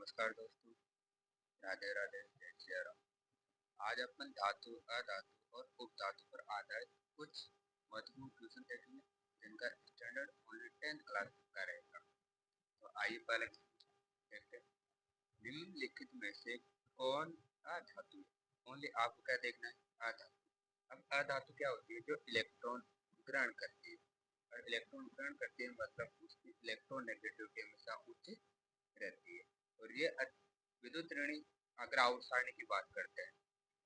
नमस्कार दोस्तों। राधे राधे, जय श्री राम। आज अपन धातु, अधातु और उपधातु पर आधारित कुछ महत्वपूर्ण क्वेश्चन देखेंगे जिनका स्टैंडर्ड ओनली 10th क्लास का रहेगा। तो आइए पहले देखते हैं। निम्नलिखित में से कौन अधातु है? ओनली आपको क्या देखना है? अधातु। अब अधातु क्या होती है? जो इलेक्ट्रॉन ग्रहण करती है, और इलेक्ट्रॉन ग्रहण करती है मतलब उसकी इलेक्ट्रोनेगेटिविटी हमेशा उच्च रहती है। और ये विद्युत श्रेणी, अगर आवर्त सारणी की बात करते हैं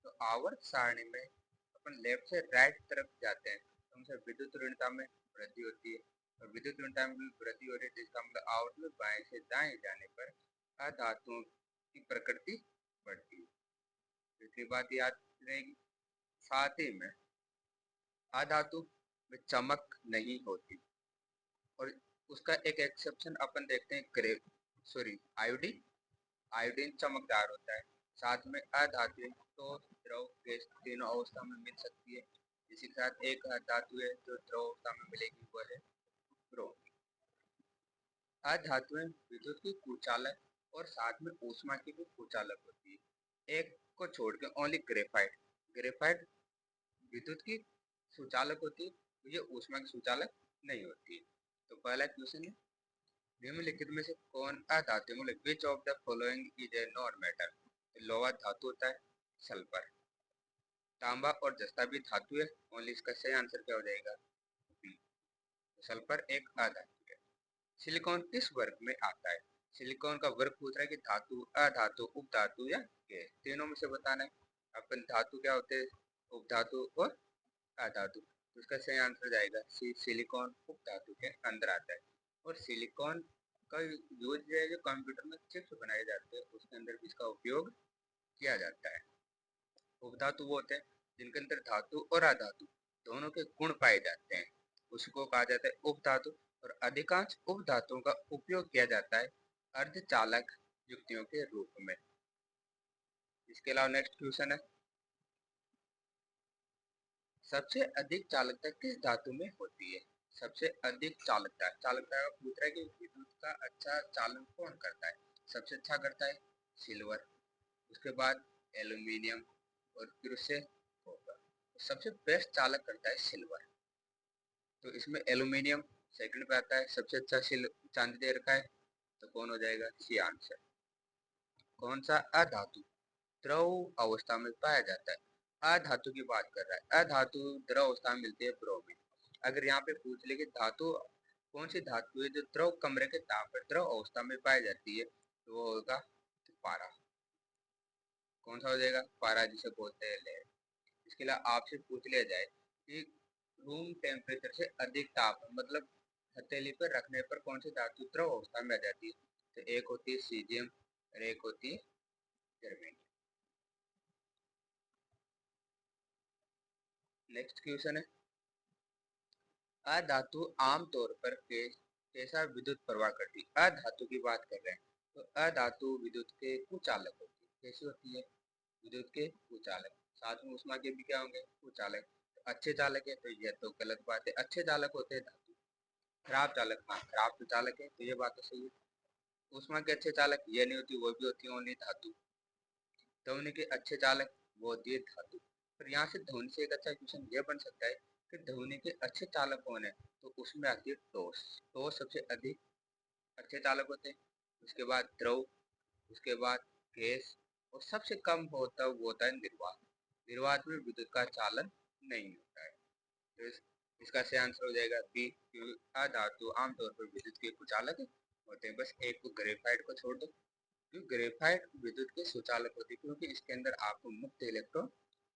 तो आवर्त सारणी में अपन लेफ्ट से राइट तरफ जाते हैं तो हमसे विद्युत ऋणता में वृद्धि होती है, और विद्युत ऋणता में भी वृद्धि हो रही है, जिसका मतलब आवर्त में बाएं से दाएं जाने पर अधातुओं की प्रकृति बढ़ती है। दूसरी बात याद रहेगी, साथ ही में अधातु में चमक नहीं होती, और उसका एक एक्सेप्शन अपन देखते हैं, आयोडीन। आयोडीन चमकदार होता है। साथ में अधातु तो द्रव गैस तीनों अवस्था में मिल सकती है। इसी के साथ एक धातु है जो द्रव अवस्था में मिलेगी, वो है ब्रोमीन। अधातुएं विद्युत की कुचालक और साथ में ऊष्मा की भी कुचालक होती है। एक को छोड़ के ओनली ग्रेफाइट। ग्रेफाइट विद्युत की सुचालक होती है, तो ये ऊष्मा की सुचालक नहीं होती है। तो पहला क्वेश्चन है, निम्नलिखित में से कौन अधातु है? मतलब which of the following is a non metal? लोहा धातु होता है, सल्फर। तांबा और जस्ता भी धातु है, ओनली इसका सही आंसर क्या हो जाएगा? बी। सल्फर एक अधातु है। सिलिकॉन किस वर्ग में आता है? सिलिकॉन का वर्ग पूछ रहा है कि धातु, अधातु, उपधातु या गैस, तीनों में से बताना है। अपन धातु क्या होते हैं? उपधातु और अधातु। तो इसका सही आंसर जाएगा सी, सिलिकॉन उपधातु के अंदर आता है। और सिलिकॉन का यूज है जो कंप्यूटर में चिप्स बनाए जाते हैं, उसके अंदर भी इसका उपयोग किया जाता है। उपधातु वो होते हैं जिनके अंदर धातु और अधातु दोनों के गुण पाए जाते हैं, उसको कहा जाता है उपधातु। और अधिकांश उपधातुओं का उपयोग किया जाता है अर्धचालक युक्तियों के रूप में। इसके अलावा नेक्स्ट क्वेश्चन है, सबसे अधिक चालकता किस धातु में होती है? सबसे अधिक चालकता, चालकता का पूछ रहा है कि विद्युत का अच्छा चालन कौन करता है? सबसे अच्छा करता है सिल्वर, उसके बाद एल्यूमिनियम, और फिर उससे कॉपर। सबसे बेस्ट चालक करता है सिल्वर, तो इसमें एल्यूमिनियम सेकंड पे आता है। सबसे अच्छा चांदी दे रखा है, तो कौन हो जाएगा? C answer. कौन सा अधातु द्रव अवस्था में पाया जाता है? अधातु की बात कर रहा है। अधातु द्रव अवस्था में मिलती है ब्रोमीन। अगर यहाँ पे पूछ ले कि धातु कौन सी धातु है जो द्रव कमरे के ताप पर द्रव अवस्था में पाई जाती है, तो वो होगा पारा। कौन सा हो जाएगा? पारा, जिसे बोलते हैं लेड। इसके अलावा आपसे पूछ लिया जाए कि रूम टेम्परेचर से अधिक ताप मतलब हथेली पर रखने पर कौन सी धातु द्रव अवस्था में आ जाती है, तो एक होती है सीजियम और एक होती है जर्मेनियम। नेक्स्ट क्वेश्चन है, अधातु आमतौर पर कैसा विद्युत प्रवाह करती है? अधातु की बात कर रहे हैं, तो अधातु विद्युत के कुचालक होती है। कैसी होती है? विद्युत के कुचालक। साथ में ऊष्मा के भी क्या होंगे? कुचालक। तो अच्छे चालक है, तो यह तो गलत बात है, अच्छे चालक होते हैं धातु। खराब चालक, हाँ खराब तो चालक है, तो ये बात तो सही है। ऊष्मा के अच्छे चालक ये नहीं होती, वो भी होती है ओनली धातु। ध्वनि के अच्छे चालक वो होती है धातु। पर यहाँ से ध्वनि से एक अच्छा क्वेश्चन ये बन सकता है कि ध्वनि के अच्छे चालक कौन है, तो उसमें आती है टॉस। टॉस सबसे अधिक अच्छे चालक होते हैं, उसके बाद द्रव, उसके बाद गैस, और सबसे कम होता वो होता है निर्वात। निर्वात में विद्युत का चालन नहीं होता है। तो इसका सही आंसर हो जाएगा बी, क्योंकि अधातु आमतौर पर विद्युत के कुचालक होते हैं। बस एक को ग्रेफाइट को छोड़ दो, क्योंकि ग्रेफाइट विद्युत के सुचालक होती है, क्योंकि इसके अंदर आपको मुक्त इलेक्ट्रॉन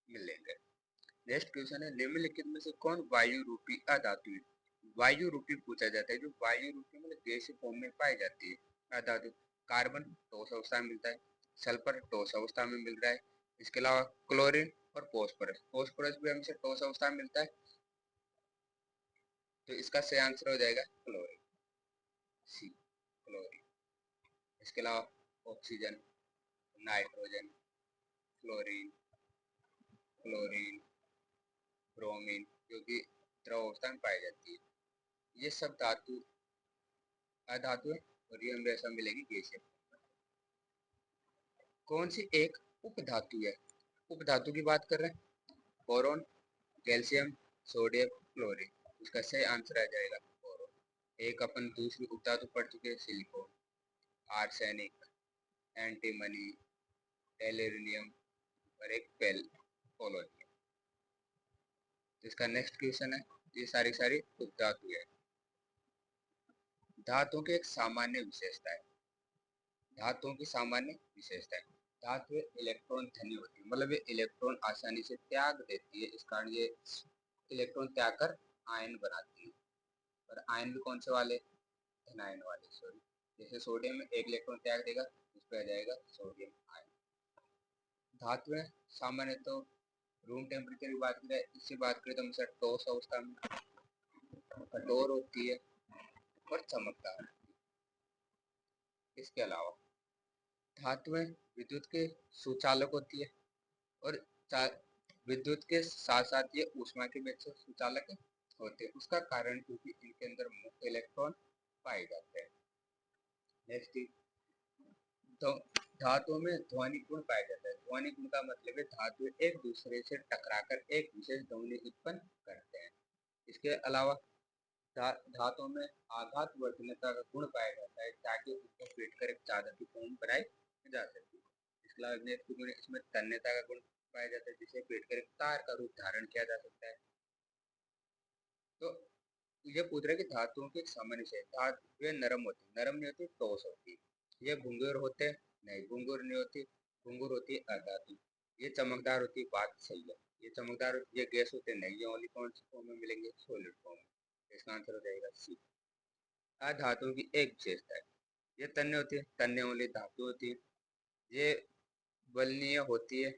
मिलेंगे। नेक्स्ट क्वेश्चन है, निम्नलिखित में से कौन वायु रूपी अधातु है? वायु रूपी पूछा जाता है, जो वायु रूपी मतलब गैसीय फॉर्म में पाई जाती है अधातु। कार्बन ठोस अवस्था में मिलता है, सल्फर ठोस अवस्था में मिल रहा है। इसके अलावा क्लोरीन और फॉस्फोरस, फॉस्फोरस भी हमेशा ठोस अवस्था में मिलता है, तो इसका सही आंसर हो जाएगा क्लोरीन, सी, क्लोरीन। इसके अलावा oxygen, nitrogen, chlorine, chlorine, bromine, जो कि द्रव अवस्था में पाई जाती है, ये सब धातु अधातु है, और ये हमें ऐसा मिलेगी गैसीय। कौन सी एक उपधातु है? उपधातु की बात कर रहे हैं। Boron, calcium, sodium, chlorine. इसका सही आंसर आ जाएगा बोरोन। एक अपन दूसरी उपधातु पढ़ चुके हैं, सिलिकॉन, आर्सेनिक, एंटीमनी, टेलेरियम और एक पोलोनियम। इसका नेक्स्ट क्वेश्चन है, ये सारी उपधातु है। धातुओं की एक सामान्य विशेषता है। धातुओं की सामान्य विशेषता है, धातु इलेक्ट्रॉन धनी होती है, मतलब ये इलेक्ट्रॉन आसानी से त्याग देती है, इस कारण ये इलेक्ट्रॉन त्याग कर आयन बनाती है। और आयन भी कौन से वाले? धनायन वाले, सॉरी। जैसे सोडियम में एक इलेक्ट्रॉन त्याग देगा, उस पर आ जाएगा सोडियम आयन। धातुएं सामान्य तो रूम टेम्परेचर की बात करें, इससे बात करें तो हमेशा ठोस अवस्था में कठोर होती है और चमकदार। इसके अलावा धातुएं विद्युत के सुचालक होती है और विद्युत के साथ साथ ये ऊष्मा के भी सुचालक होते हैं। उसका कारण क्योंकि इनके अंदर मुक्त इलेक्ट्रॉन पाए जाते हैं। नेक्स्ट, तो धातुओं में ध्वनि गुण पाया जाता है। ध्वनि गुण का मतलब है धातु एक दूसरे से टकराकर एक विशेष ध्वनि उत्पन्न करते हैं। इसके अलावा धातुओं में आघात वर्धनता का गुण पाया जाता है, ताकि उसको पीटकर एक चादर की फॉर्म बनाई जा सके। इसके अलावा इसमें तन्यता का गुण पाया जाता है, जिसे पीटकर एक तार का रूप धारण किया जा सकता है। तो ये पूछ रहा है कि धातुओं की सामान्य से धातु नरम होती, नरम नहीं होती, ठोस होती। ये भंगुर होते नहीं, भंगुर नहीं होती, भंगुर होती अधातु। ये चमकदार होती, बात सही है। ये चमकदार, ये गैस होते नहीं, ये ओनली कौन सी फॉर्म में मिलेंगे? सॉलिड फॉर्म में। इसका आंसर हो जाएगा सी। अधातुओं की एक विशेषता है, ये तन्य होती है, तन्य ओनली धातु होती है। ये बलनीय होती है,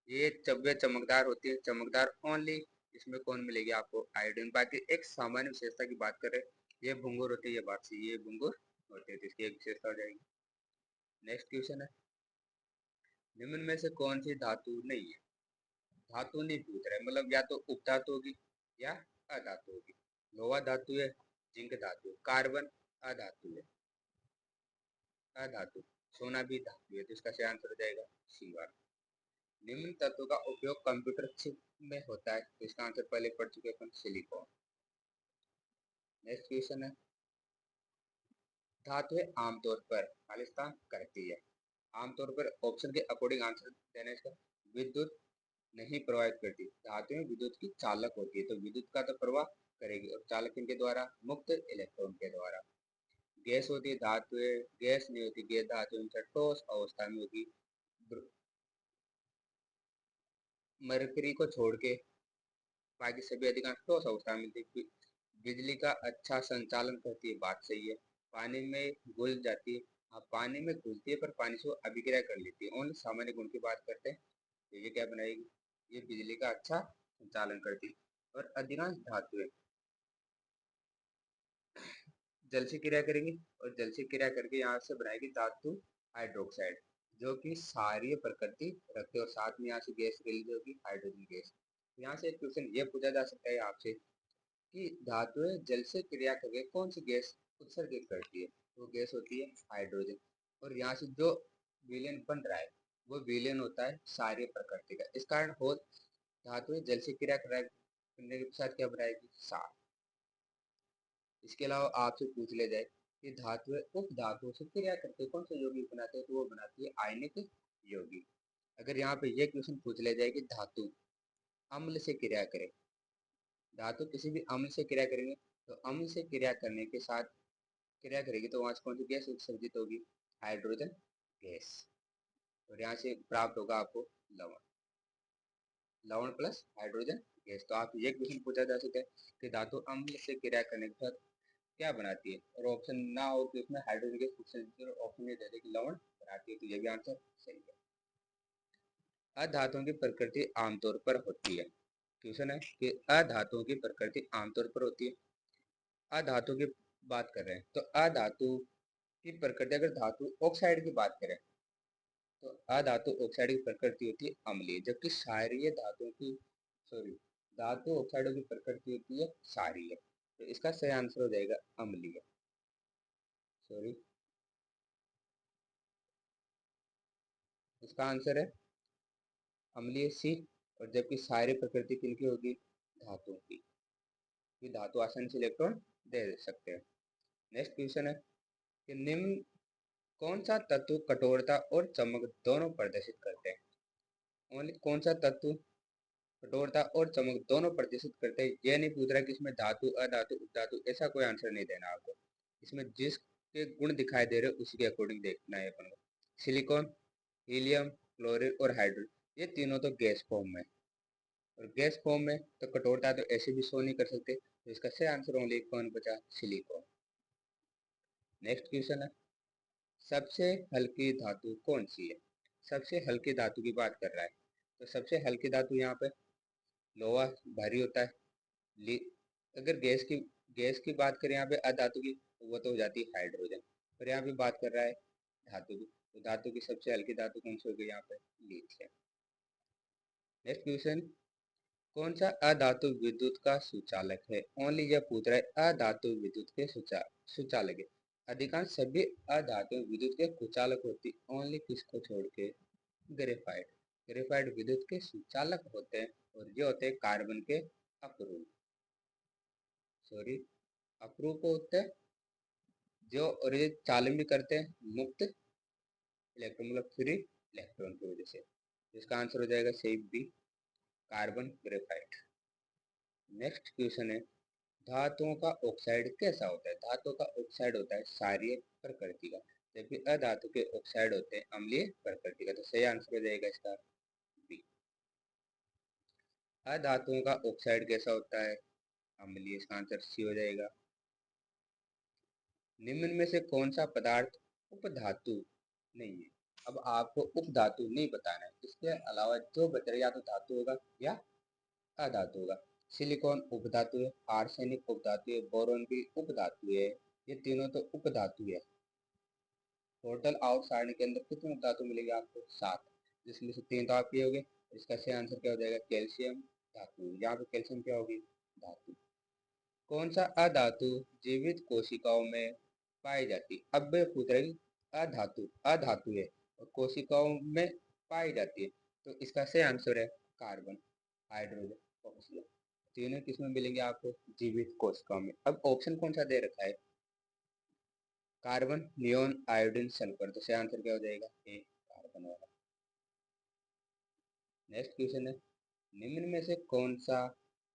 ये चमकदार होती है, चमकदार ओनली इसमें कौन मिलेगी आपको? आयोडीन। बाकी एक सामान्य विशेषता की बात करें, ये भंगुर होती है, ये बात सही है, ये भंगुर होते हैं, तो इसकी एक विशेषता हो जाएगी। नेक्स्ट क्वेश्चन है, निम्न में से कौन सी धातु नहीं है? धातु नहीं पूछ रहा है, मतलब या तो उपधातु होगी या अधातु होगी। लोहा धातु है, जिंक धातु है, कार्बन अधातु है, अधातु। सोना भी धातु है, तो इसका सही आंसर हो जाएगा सी वाला। निम्न तत्व का उपयोग कंप्यूटर चिप में होता है, तो इसका आंसर पहले पढ़ चुके अपन, सिलिकॉन। नेक्स्ट क्वेश्चन है, धातुएं आमतौर पर खालिस्तान करती है। आमतौर पर ऑप्शन के अकॉर्डिंग आंसर देना इसका। विद्युत नहीं प्रवाहित करती, धातुएं विद्युत की चालक होती है, तो विद्युत का तो प्रवाह करेगी, और चालक इनके द्वारा, मुक्त इलेक्ट्रॉन के द्वारा। गैस होती है, धातुएं गैस नहीं होती, गैस धातु ठोस अवस्था में होगी। मरकरी को छोड़ के बाकी सभी अधिकांश ठोस अवस्था में थी। बिजली का अच्छा संचालन करती है, बात सही है। पानी में घुल जाती है, हाँ पानी में घुलती है, पर पानी से वो अभिक्रिया कर लेती है। ओनली सामान्य गुण की बात करते हैं, तो ये क्या बनाएगी? ये बिजली का अच्छा संचालन करती है। और अधिकांश धातुएं जल से क्रिया करेंगी, और जल से क्रिया करके यहाँ से बनाएगी धातु हाइड्रोक्साइड, जो कि क्षारीय प्रकृति रखते हैं, और साथ में यहाँ से गैस रिलीज होगी, हाइड्रोजन गैस। यहाँ से एक क्वेश्चन ये पूछा जा सकता है आपसे कि धातुएं जल से क्रिया करके कौन सी गैस उत्सर्जित करती है? वो गैस होती है हाइड्रोजन। और यहाँ से जो विलयन बन रहा है, वो विलयन होता है क्षारीय प्रकृति का। इस कारण हो धातुएं जल से क्रिया करने के साथ क्या बनाएगी? क्षार। इसके अलावा आपसे पूछ ले जाए कि धातुएं उप धातुओं से क्रिया करके कौन से यौगिक बनाते हैं, तो वो बनाती है आयनिक यौगिक। अगर यहाँ पे ये क्वेश्चन पूछ ले जाए कि धातु अम्ल से क्रिया करे, धातु किसी भी अम्ल से क्रिया करेंगे, तो अम्ल से क्रिया करने के साथ क्रिया करेगी, तो वहां से कौन सी गैस उत्सर्जित होगी? Hydrogen gas. और यहाँ से प्राप्त होगा आपको लवण, लवण प्लस हाइड्रोजन गैस। तो आप ये क्वेश्चन पूछा जा सकता है कि धातु अम्ल से क्रिया करने के साथ क्या बनाती है, और ऑप्शन ना हो तो इसमें हाइड्रोजन गैस उत्सर्जित, और ऑप्शन ये दे दे कि लवण बनाती है, तो ये भी आंसर सही है। अधातुओं की प्रकृति आमतौर पर होती है। क्वेश्चन है कि अधातुओं की प्रकृति आमतौर पर होती है। अधातु की बात कर रहे हैं, तो अधातु की प्रकृति, अगर धातु ऑक्साइड की बात करें, तो अधातु ऑक्साइड की प्रकृति होती है अम्लीय, जबकि क्षारीय धातुओं की, सॉरी, धातु ऑक्साइडों की प्रकृति होती है क्षारीय। तो इसका सही आंसर हो जाएगा अम्लीय, सॉरी। इसका आंसर है अम्लीय सी। और जबकि सारी प्रकृति किनकी होगी? धातुओं की, कि धातु आसानी से इलेक्ट्रॉन दे सकते हैं। नेक्स्ट क्वेश्चन है कि निम्न कौन सा तत्व कठोरता और चमक दोनों प्रदर्शित करते हैं? ओनली कौन सा तत्व कठोरता और चमक दोनों प्रदर्शित करते हैं? यह नहीं पूछ रहा कि इसमें धातु, अधातु, उपधातु, ऐसा कोई आंसर नहीं देना आपको। इसमें जिसके गुण दिखाई दे रहे उसी के अकॉर्डिंग देखना है अपन को। सिलिकॉन, हीलियम, क्लोरीन और हाइड्रोजन, ये तीनों तो गैस फॉर्म में, और गैस फॉर्म में तो कठोरता तो ऐसे भी शो नहीं कर सकते, तो इसका सही आंसर ओनली कौन बचा? सिलिकॉन। नेक्स्ट क्वेश्चन है सबसे हल्की धातु कौन सी है? सबसे हल्की धातु की बात कर रहा है, तो सबसे हल्की धातु यहाँ पे लोहा भारी होता है। अगर गैस की बात करें यहाँ पे अधातु की, तो वो तो हो जाती है हाइड्रोजन। पर यहाँ पे बात कर रहा है धातु की, तो धातु की सबसे हल्की धातु कौन सी होगी? यहाँ पे लिथियम। नेक्स्ट क्वेश्चन, कौन सा अधातु विद्युत का सुचालक है? ओनली यह पूछ रहा है अधातु विद्युत के सुचालक है। अधिकांश सभी अधातु विद्युत के कुचालक होती, ओनली किसको छोड़ के? ग्रेफाइट। ग्रेफाइट विद्युत के सुचालक होते हैं, और ये होते हैं कार्बन के अपरूप। सॉरी, अपरूप होते हैं जो, और ये चालन भी करते हैं मुक्त इलेक्ट्रॉन, मतलब फ्री इलेक्ट्रॉन की वजह से। इसका आंसर हो जाएगा सही B, carbon graphite. Next question है धातुओं का ऑक्साइड कैसा होता है? धातु का ऑक्साइड होता है क्षारीय प्रकृति का, जबकि अधातु के ऑक्साइड होते हैं अम्लीय प्रकृति का। तो सही आंसर हो जाएगा इसका बी। अधातुओं का ऑक्साइड कैसा होता है? अम्लीय। इसका आंसर सी हो जाएगा। निम्न में से कौन सा पदार्थ उपधातु नहीं है? अब आपको उपधातु नहीं बताना है, इसके अलावा जो बच रहा या तो धातु होगा या अधातु होगा। सिलिकॉन उपधातु है, आर्सेनिक उपधातु है, बोरोन भी उपधातु है, ये तीनों तो उपधातु है। टोटल आउट सारणी के अंदर कितने उपधातु मिलेंगे आपको? 7, जिसमें से 3 तो आपके हो गए। इसका सही आंसर क्या हो जाएगा? कैल्शियम धातु। यहाँ पे कैल्शियम क्या होगी? धातु। कौन सा अधातु जीवित कोशिकाओं में पाई जाती? अब पूछ रहे हैं अधातु, अधातु है और कोशिकाओं में पाई जाती है, तो इसका सही आंसर है कार्बन, हाइड्रोजन, ऑक्सीजन। तीनों किसमें मिलेंगे आपको? जीवित कोशिकाओं में। अब ऑप्शन कौन सा दे रखा है? Carbon, neon, iodine, sulphur. तो सही आंसर क्या हो जाएगा? ए, कार्बन वाला। नेक्स्ट क्वेश्चन है निम्न में से कौन सा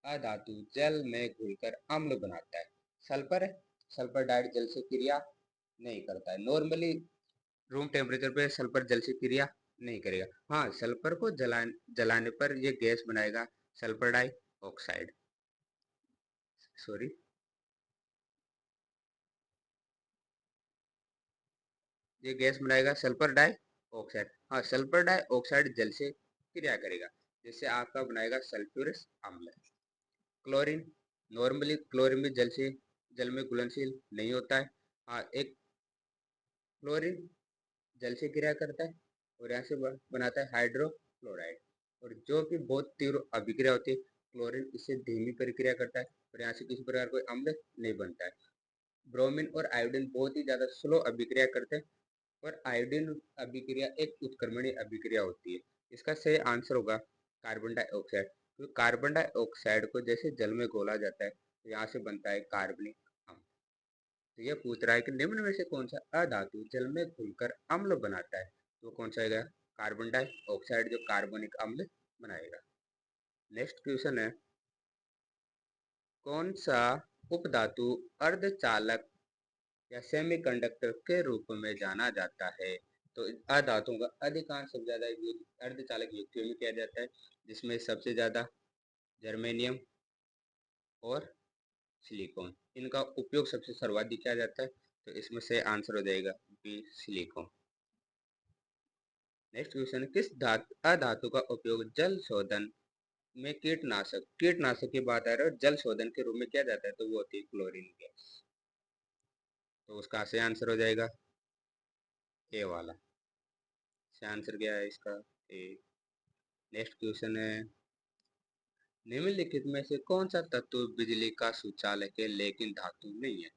अधातु जल में घुलकर अम्ल बनाता है? सल्फर है। सल्फर डाइऑक्साइड जल से क्रिया नहीं करता है। नॉर्मली रूम टेम्परेचर पे सल्फर जल से क्रिया नहीं करेगा। हाँ, सल्फर को जलाने पर ये गैस बनाएगा सल्फर डाइऑक्साइड। सॉरी, ये गैस बनाएगा सल्फर डाइऑक्साइड। हाँ, सल्फर डाइऑक्साइड जल से क्रिया करेगा, जिससे आपका बनाएगा सल्फ्यूरस अम्ल। क्लोरीन, नॉर्मली क्लोरीन भी जल में घुलनशील नहीं होता है। हाँ, एक क्लोरीन जल से क्रिया करता है और यहाँ से बनाता है हाइड्रोक्लोराइड, और जो कि बहुत तीव्र अभिक्रिया होती है। क्लोरीन इससे धीमी प्रक्रिया करता है और यहाँ से किसी प्रकार कोई अम्ल नहीं बनता है। ब्रोमीन और आयोडीन बहुत ही ज्यादा स्लो अभिक्रिया करते हैं, और आयोडीन अभिक्रिया एक उत्क्रमणीय अभिक्रिया होती है। इसका सही आंसर होगा कार्बन डाइऑक्साइड। तो कार्बन डाइऑक्साइड को जैसे जल में घोला जाता है, तो यहाँ से बनता है कार्बनिक अम्ल। तो यह पूछ रहा है कि निम्न में से कौन सा अधातु जल में घुलकर अम्ल बनाता है? तो कौन सा आएगा? कार्बन डाइऑक्साइड, जो कार्बनिक अम्ल बनाएगा। नेक्स्ट क्वेश्चन है कौन सा उपधातु अर्धचालक या सेमीकंडक्टर के रूप में जाना जाता है? तो अधातुओं का अधिकांश सबसे ज्यादा यूज अर्धचालक युक्तियों में किया जाता है, जिसमें सबसे ज्यादा जर्मेनियम और सिलिकॉन, इनका उपयोग सबसे सर्वाधिक किया जाता है। तो इसमें से आंसर हो जाएगा बी, सिलिकॉन। नेक्स्ट क्वेश्चन, किस अधातु का उपयोग जल शोधन में कीटनाशक की बात आ रही है और जल शोधन के रूप में किया जाता है? तो वो होती है क्लोरीन गैस। तो उसका सही आंसर हो जाएगा ए वाला। सही आंसर क्या है इसका? ए। नेक्स्ट क्वेश्चन है निम्नलिखित में से कौन सा तत्व बिजली का सुचालक है लेकिन धातु नहीं है?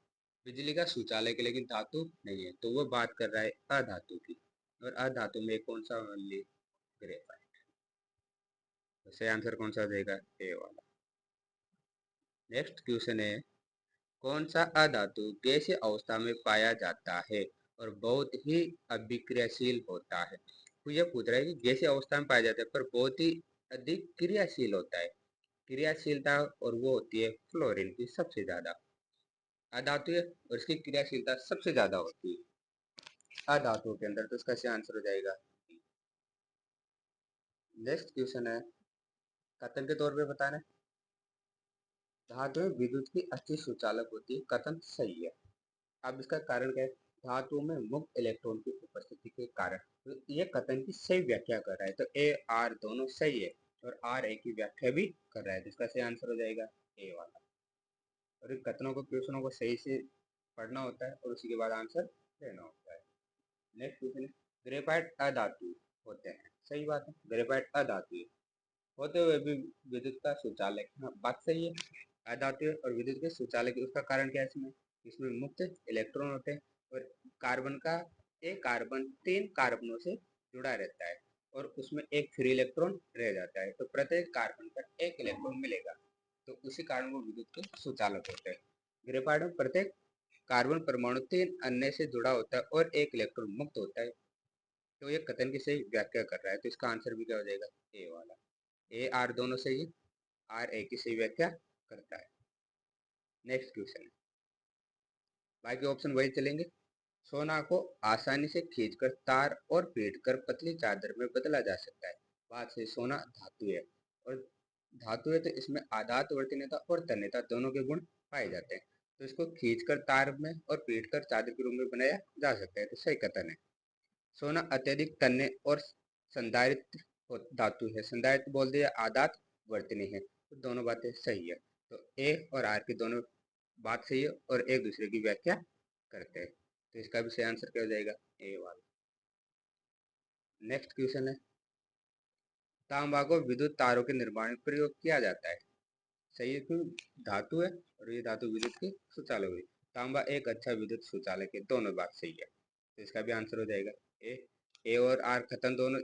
बिजली का सुचालक है लेकिन धातु नहीं है, तो वो बात कर रहा है अधातु की। और अधातु में कौन सा ओनली ग्रेफाइट। तो सही आंसर कौन सा देगा, ए वाला। नेक्स्ट क्वेश्चन है, कौन सा अधातु गैसीय अवस्था में पाया जाता है और बहुत ही अभिक्रियाशील होता है। तो ये पूछ रहा है कि गैसीय अवस्था में पाया जाता है पर बहुत ही अधिक क्रियाशील होता है। क्रियाशीलता और वो होती है फ्लोरीन की सबसे ज्यादा। अधातु है और इसकी क्रियाशीलता सबसे ज्यादा होती है अधातुओं के अंदर, तो इसका सही आंसर हो जाएगा। नेक्स्ट क्वेश्चन है, कथन के तौर पे बताना है, धातु में विद्युत की अच्छी सुचालक होती है, कथन सही है। अब इसका कारण क्या है, धातु में मुक्त इलेक्ट्रॉन की उपस्थिति के कारण। तो ये कथन की सही व्याख्या कर रहा है, तो ए आर दोनों सही है और आर ए की व्याख्या भी कर रहा है, तो इसका सही आंसर हो जाएगा ए वाला। और इन कथनों को, क्वेश्चनों को सही से पढ़ना होता है और उसी के बाद आंसर देना होता है। नेक्स्ट क्वेश्चन है, ग्रेफाइट अधातु होते हैं, सही बात है, ग्रेफाइट अधातु होते हुए भी विद्युत का सुचालक, हाँ बात सही है, अधातु और विद्युत के सुचालक। उसका कारण क्या है, इसमें इसमें मुक्त इलेक्ट्रॉन होते हैं और कार्बन का एक कार्बन 3 कार्बनों से जुड़ा रहता है और उसमें एक फ्री इलेक्ट्रॉन रह जाता है, तो प्रत्येक कार्बन पर एक इलेक्ट्रॉन मिलेगा, तो उसी कारण वो विद्युत के सुचालक होते हैं। ग्रेफाइट में प्रत्येक कार्बन परमाणु 3 अन्य से जुड़ा होता है और एक इलेक्ट्रॉन मुक्त होता है, तो ये कथन की सही व्याख्या कर रहा है, तो इसका आंसर भी क्या हो जाएगा, ए वाला। ए आर दोनों सही है, आर ए की सही व्याख्या करता है। नेक्स्ट क्वेश्चन है, बाकी ऑप्शन वही चलेंगे। सोना को आसानी से खींचकर तार और पीटकर पतली चादर में बदला जा सकता है, बात से सोना धातु है और धातु है तो इसमें आधात वर्तनीयता और तन्यता दोनों के गुण पाए जाते हैं, तो इसको खींचकर तार में और पीटकर चादर के रूप में बनाया जा सकता है, तो सही कथन है। सोना अत्यधिक तन्य और संधारित धातु है, संधारित बोल दिया, आदात वर्तनी है, तो दोनों बातें सही है, तो ए और आर की दोनों बात सही है और एक दूसरे की व्याख्या करते हैं, तो इसका भी सही आंसर क्या हो जाएगा, ए वाला। नेक्स्ट क्वेश्चन है, तांबा को विद्युत तारों के निर्माण में प्रयोग किया जाता है, सही है, क्यों, धातु है और ये धातु विद्युत की सुचालक हुई, तांबा एक अच्छा विद्युत सुचालक है, दोनों बात सही है, तो इसका भी आंसर हो जाएगा ए। ए और आर कथन दोनों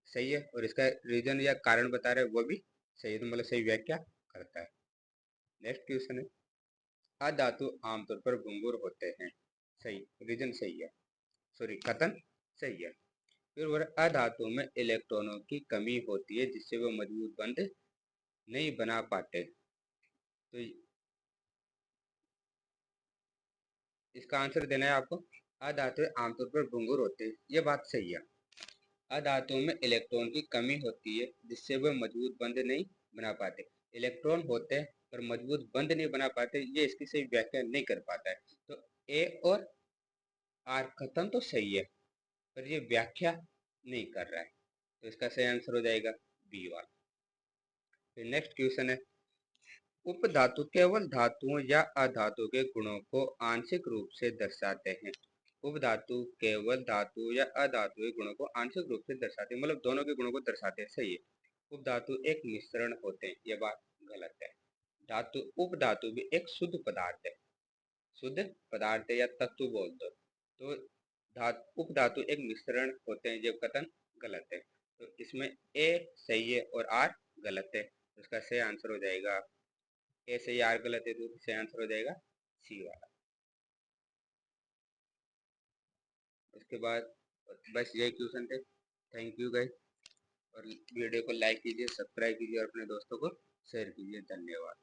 सही है और इसका रीजन या कारण बता रहे हैं वो भी सही है, तो मतलब सही व्याख्या करता है। नेक्स्ट क्वेश्चन है, अधातु आमतौर पर भंगुर होते हैं, सही, रीजन सही है, सॉरी कथन सही है। फिर वो अधातु में इलेक्ट्रॉनों की कमी होती है जिससे वो मजबूत बंध नहीं बना पाते, तो इसका आंसर देना है आपको, अधातु आमतौर पर भंगुर होते हैं, ये बात सही है। अधातुओं में इलेक्ट्रॉन की कमी होती है जिससे वे मजबूत बंध नहीं बना पाते, इलेक्ट्रॉन होते हैं पर मजबूत बंध नहीं बना पाते, ये इसकी सही व्याख्या नहीं कर पाता है, तो ए और आर कथन तो सही है पर ये व्याख्या नहीं कर रहा है, तो इसका सही आंसर हो जाएगा बी वाला। फिर नेक्स्ट क्वेश्चन है, उपधातु केवल धातुओं या अधातु के गुणों को आंशिक रूप से दर्शाते हैं, उपधातु केवल धातु या अधातु के गुणों को आंशिक रूप से दर्शाते हैं, मतलब दोनों के गुणों को दर्शाते हैं, सही है। उपधातु एक मिश्रण होते हैं, यह बात गलत है। धातु उपधातु भी एक शुद्ध पदार्थ है, शुद्ध पदार्थ है या तत्व बोल दो, तो धातु उपधातु एक मिश्रण होते हैं, ये कथन गलत है, तो इसमें ए सही है और आर गलत है, तो इसका सही आंसर हो जाएगा, ए सही आर गलत है, तो सही आंसर हो जाएगा सी वाला। उसके बाद बस यही क्वेश्चन थे, थैंक यू गाइस, और वीडियो को लाइक कीजिए, सब्सक्राइब कीजिए और अपने दोस्तों को शेयर कीजिए, धन्यवाद।